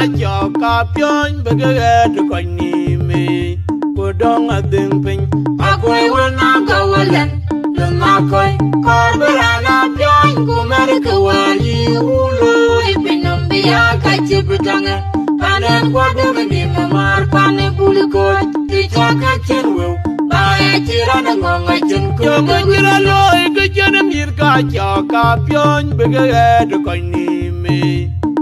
cho ka pion bege to koni me ko dong a ding pin akwe wona ka walen luma koi karbara na pion ko mer ka wali ulu Ipinum biya ka chibutanga panen kwadu ni mamar panen buliko ti chaka chinwo bae chirana ngonga chinku yo ko jira loy ko jana mir ka cho ka pion bege to koni me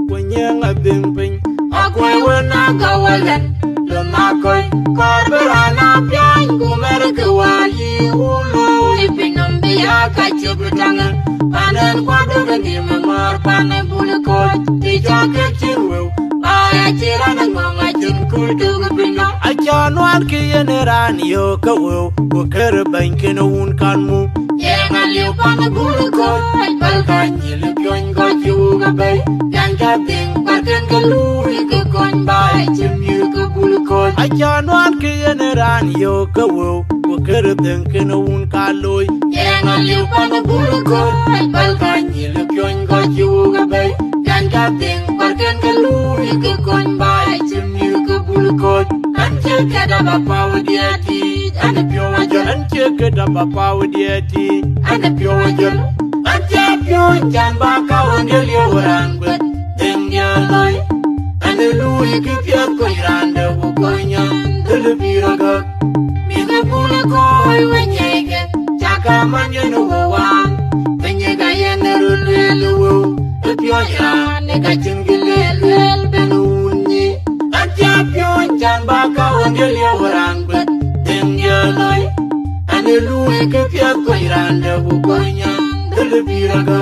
ko nyang a ding pin akwe wona ka walen luma koi karbara na pion ko mer ka wali ulu Ipinum biya ka chibutanga panen kwadu ni mamar panen buliko ti chaka chinwo bae chirana ngonga chinku dugu pino a chan wan ki yeneran yo ka wo ko ker ban ken un kan mu Yenga liu pana buliko Pal kanyi liu kyun ko chuga bay Yan ka ting paten ka lui ka kon bay Chim yu ka buliko a chan wan ki yeneran yo ka wo ko ker ban ken un kan loy Yenga liu pana buliko Pal kanyi liu kyun ko chuga bay Yan ka ting paten ka lui ka kon bay Chim yu ka buliko Anche kada bapa wadiati Ane pyo wajan an che ke da ba pa wo dieti Ane pyo wajan Ante pyo chan ba ka wangel yo warangwet Tengya loy Ane lui ki piat ko irande wo konya Dele biraga Mine pula ko ay wanyege Chaka manye no wawan Penyega yene rulelu wo Epyo irane ka chingilelu benu unyi Ante pyo chan ba ka wangel yo warangwet Tengya loy Ane lui ke piat ko irande wo konya Dele biraga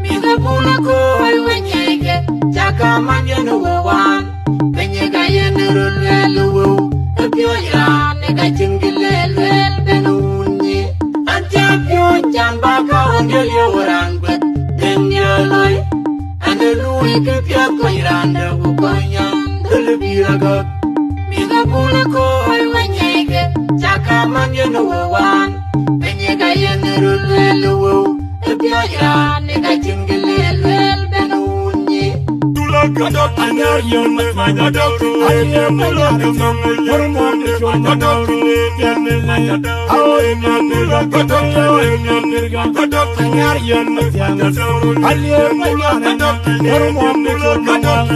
Mine pula ko ay wanyege Chaka manye no wawan Penyega yene rulelu wo Epyo irane ka chingilelu benu unyi Ante pyo chan ba ka wangel yo warangwet Tengya loy Ane lui ke piat ko irande wo konya Dele biraga Mine pula ko ay wanyege Chaka manye no wawan Penyega yene rulelu wo Epyo irane ka chingilelu benu unyi Kadok anyar yon ma kadok anyar ma kadok hormon de kadok yenne aoy ma kadok kadok anyar yon ma anyar ma kadok hormon de kadok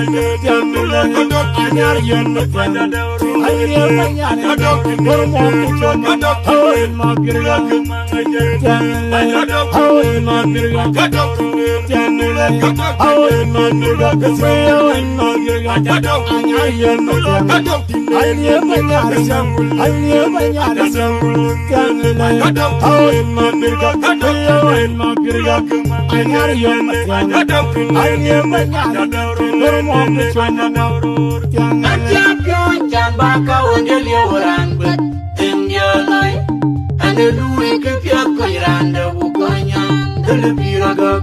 yenne kadok anyar yon ma anyar ma kadok hormon de kadok aoy ma kadok aoy ma kadok yenne aoy ma kadok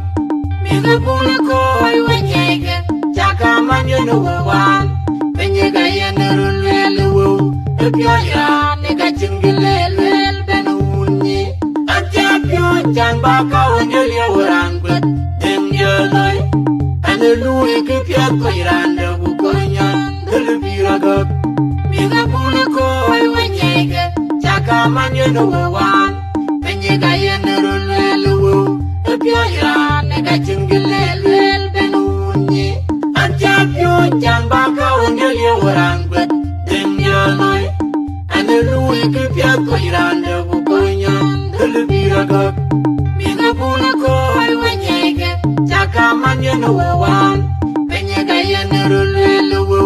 Mine pula ko ay wanyege Chaka manye no wawan Penyega yene rulelu wo Epyo irane ka chingilelu benu unyi Ante pyo chan ba ka wangel yo warangwet Tengya loy Ane lui ki piat ko irande wo konya Dele biraga Mine pula ko ay wanyege Chaka manye no wawan Penyega yene rulelu wo Epyo irane ka chingilelu benu unyi Antapyo chan ba ka wangel yo warangwet Tengya loy Ane lui ki piat ko irande wo konya Dele biraga Mine pula ko ay wanyege Chaka manye no wawan Penyega yene rulelu wo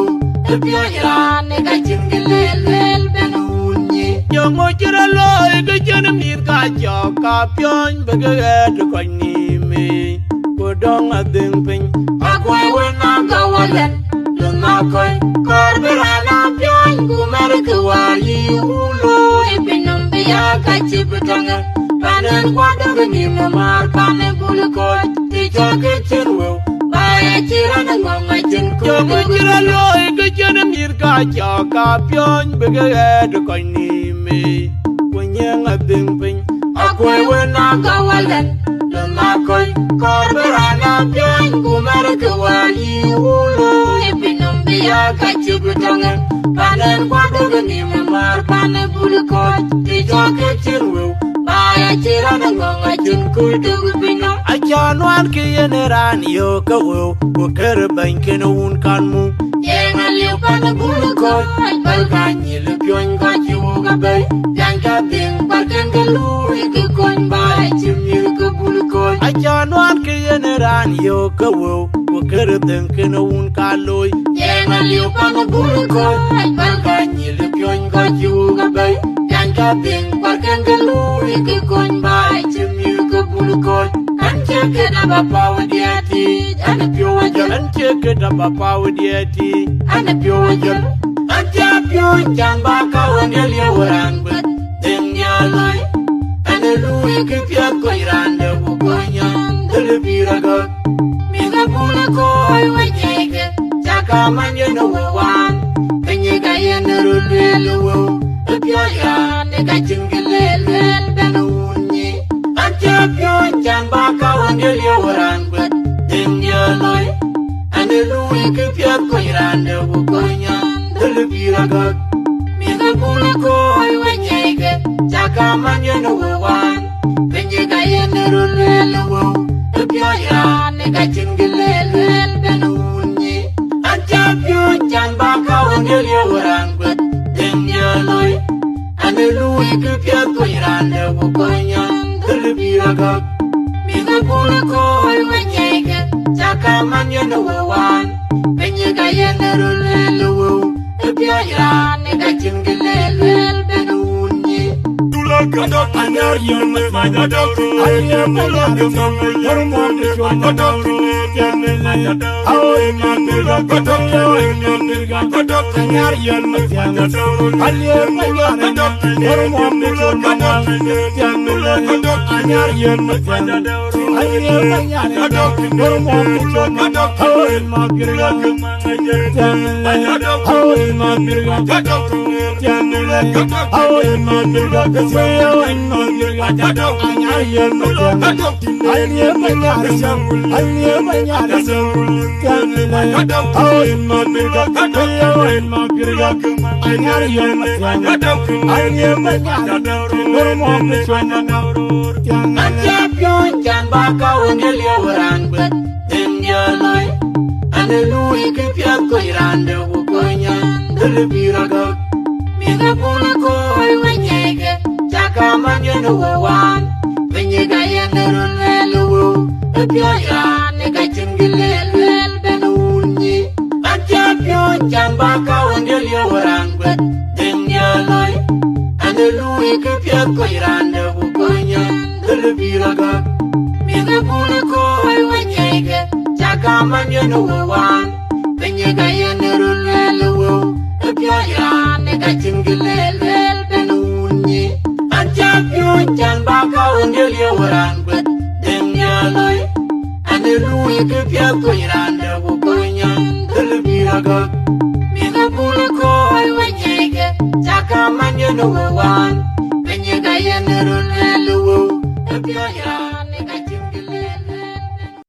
Epyo irane ka chingilelu benu unyi yo mo jira loy ko jana mir ka cho ka pion bege to koni me ko dong a ding pin Akwe wena ka walen Luma koi Karbara na pion Kumer ka wali Ulu Ipinum biya ka chibutanga Panen kwadu ni mamar Panen buliko Ti chaka chinwo Bae chirana ngonga chinku yo mo jira loy ko jana mir ka cho ka pion bege to koni me ko nyang a ding pin Akwe wena ka walen Luma koi Karbara na pion Kumer ka wali Ulu Ipinum biya ya kachibutongen panen kwa dogani memar panen bulukot tijoke chirwu baya chirana ngonga chinkul dugubino Achanuan kiyeneran yo kawo Wakar bankin un kanmu yenga liu panen bulukot balkanyi lupyon kachiwu gabay yanka bing parken galu ikukon baya chimil ka bulukot Achanuan kiyeneran yo kawo Wakar bankin un kaloy yenga liu panen bulukot balkanyi lupyon kachiwu gabay yanka bing parken galu ikukon baya chimil ka bulukot anche keda bapa wadiati ana pyo wajal Anche kada bapa wadiati ana pyo wajal anche pyo jamba ka wangel ya warang dengnya loy ana luwe ke pya ko irande bukonya delbiraga minga bula ko ay wajege jaka manye no wan kenye ga yenero lelo pyo ya ne ga jingele lel benunyi anche pyo jamba ka wangel ya warang dengnya loy ana luwe ke pya ko irande bukonya delbiraga minga bula ko ay wajege jaka manye no wan kenye ga yenero lelo pyo ya ne ga jingele lel benunyi anche pyo jamba ka wangel ya warang dengnya loy ana luwe ke pya ko irande bukonya delbiraga minga bula ko ay wajege jaka manye no wan kenye ga yenero lelo pyo ya ne ga jingele lel benunyi Kadok anyar yon ma kadok aye kadok hormon yon kadok janele aye ma kadok yon kadok anyar yon ma kadok aye kadok hormon yon kadok janele kadok anyar yon ma kadok aye kadok hormon yon kadok aye ma kadok janele aye ma kadok janele aye ma kadok I'm Kamanya no wan, when you got your little pyo ya ne ga chingile lel benunyi, a champion jamba ka wangel yo warang dengnya loy, and the Louis Kupia Koiranda Bukonya, the Lubiraga, Mina Bulako, when you get Jakamanya no wan, when you got your little pyo ya ne ga chingile lel benunyi. Champion jamba ka wangel ya warang dengnya loy ane luwe ke pya ko irande bukonya delbiraga mina bulako ay wanyege jaka manye no wan benye ga yenero lelo pya ya